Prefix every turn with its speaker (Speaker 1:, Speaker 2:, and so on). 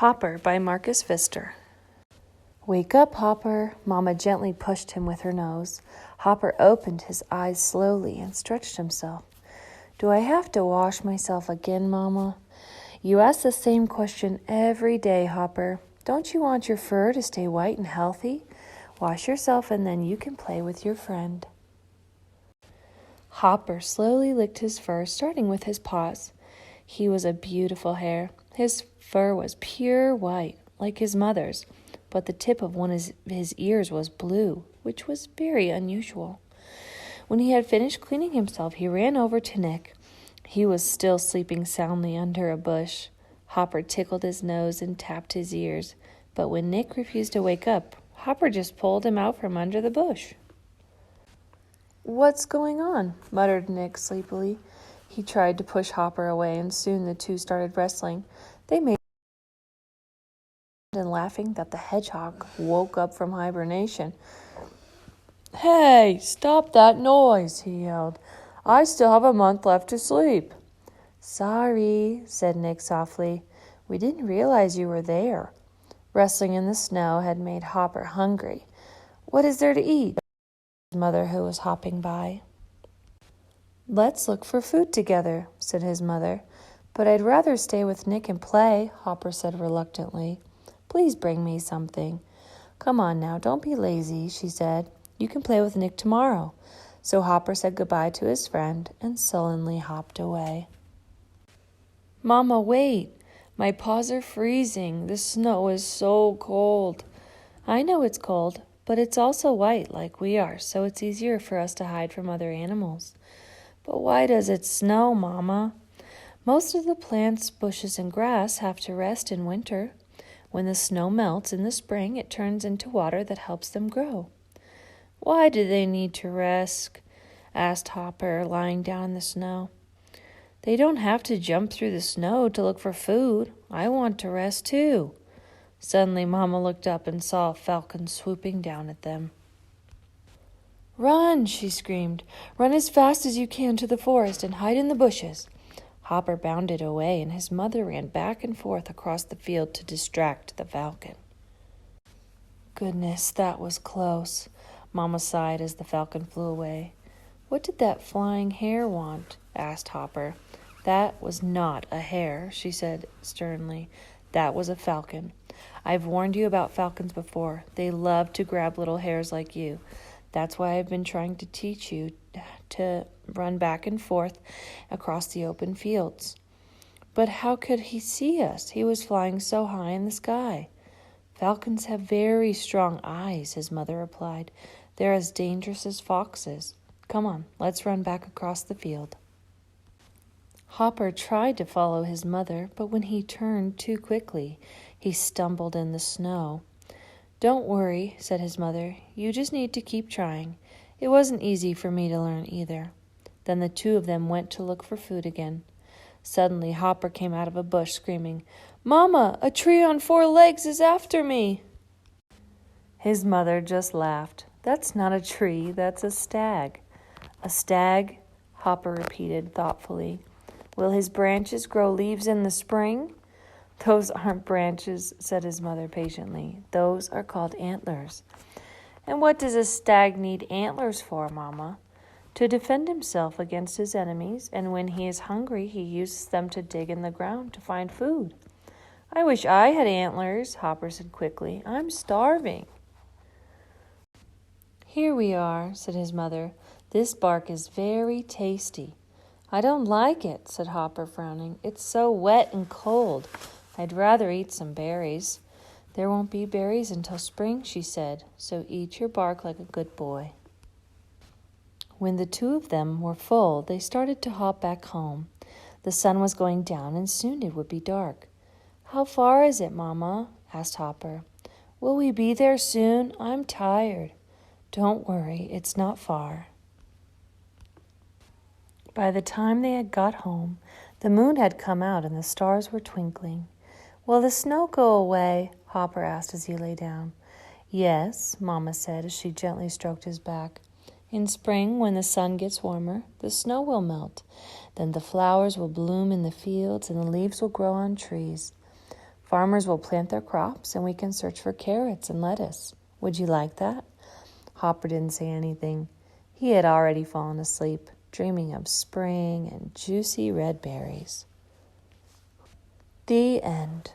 Speaker 1: Hopper by Marcus Pfister. Wake up, Hopper. Mama gently pushed him with her nose. Hopper opened his eyes slowly and stretched himself. Do I have to wash myself again, Mama? You ask the same question every day, Hopper. Don't you want your fur to stay white and healthy? Wash yourself and then you can play with your friend. Hopper slowly licked his fur, starting with his paws. He was a beautiful hare. His fur was pure white, like his mother's, but the tip of one of his ears was blue, which was very unusual. When he had finished cleaning himself, he ran over to Nick. He was still sleeping soundly under a bush. Hopper tickled his nose and tapped his ears, but when Nick refused to wake up, Hopper just pulled him out from under the bush. What's going on? Muttered Nick sleepily. He tried to push Hopper away, and soon the two started wrestling. They made and laughing that the hedgehog woke up from hibernation. Hey, stop that noise, he yelled. I still have a month left to sleep. Sorry, said Nick softly. We didn't realize you were there. Wrestling in the snow had made Hopper hungry. What is there to eat? His mother, who was hopping by. Let's look for food together, said his mother. But I'd rather stay with Nick and play, Hopper said reluctantly. Please bring me something. Come on now, don't be lazy, she said. You can play with Nick tomorrow. So Hopper said goodbye to his friend and sullenly hopped away. Mama, wait. My paws are freezing. The snow is so cold. I know it's cold, but it's also white like we are, so it's easier for us to hide from other animals. But why does it snow, Mama? Most of the plants, bushes, and grass have to rest in winter. When the snow melts in the spring, it turns into water that helps them grow. Why do they need to rest? Asked Hopper, lying down in the snow. They don't have to jump through the snow to look for food. I want to rest too. Suddenly, Mama looked up and saw a falcon swooping down at them. Run, she screamed. Run as fast as you can to the forest and hide in the bushes. Hopper bounded away, and his mother ran back and forth across the field to distract the falcon. Goodness, that was close, Mama sighed as the falcon flew away. What did that flying hare want? Asked Hopper. That was not a hare, she said sternly. That was a falcon. I've warned you about falcons before. They love to grab little hares like you. That's why I've been trying to teach you to run back and forth across the open fields. But how could he see us? He was flying so high in the sky. Falcons have very strong eyes, his mother replied. They're as dangerous as foxes. Come on, let's run back across the field. Hopper tried to follow his mother, but when he turned too quickly, he stumbled in the snow. Don't worry, said his mother. You just need to keep trying. It wasn't easy for me to learn either. Then the two of them went to look for food again. Suddenly, Hopper came out of a bush screaming, Mama, a tree on 4 legs is after me. His mother just laughed. That's not a tree, that's a stag. A stag? Hopper repeated thoughtfully. Will his branches grow leaves in the spring? Those aren't branches, said his mother patiently. Those are called antlers. And what does a stag need antlers for, Mama? To defend himself against his enemies, and when he is hungry, he uses them to dig in the ground to find food. I wish I had antlers, Hopper said quickly. I'm starving. Here we are, said his mother. This bark is very tasty. I don't like it, said Hopper, frowning. It's so wet and cold. I'd rather eat some berries. There won't be berries until spring, she said, so eat your bark like a good boy. When the two of them were full, they started to hop back home. The sun was going down, and soon it would be dark. How far is it, Mama? Asked Hopper. Will we be there soon? I'm tired. Don't worry, it's not far. By the time they had got home, the moon had come out and the stars were twinkling. Will the snow go away? Hopper asked as he lay down. Yes, Mama said as she gently stroked his back. In spring, when the sun gets warmer, the snow will melt. Then the flowers will bloom in the fields and the leaves will grow on trees. Farmers will plant their crops, and we can search for carrots and lettuce. Would you like that?" Hopper didn't say anything. He had already fallen asleep, dreaming of spring and juicy red berries. The end.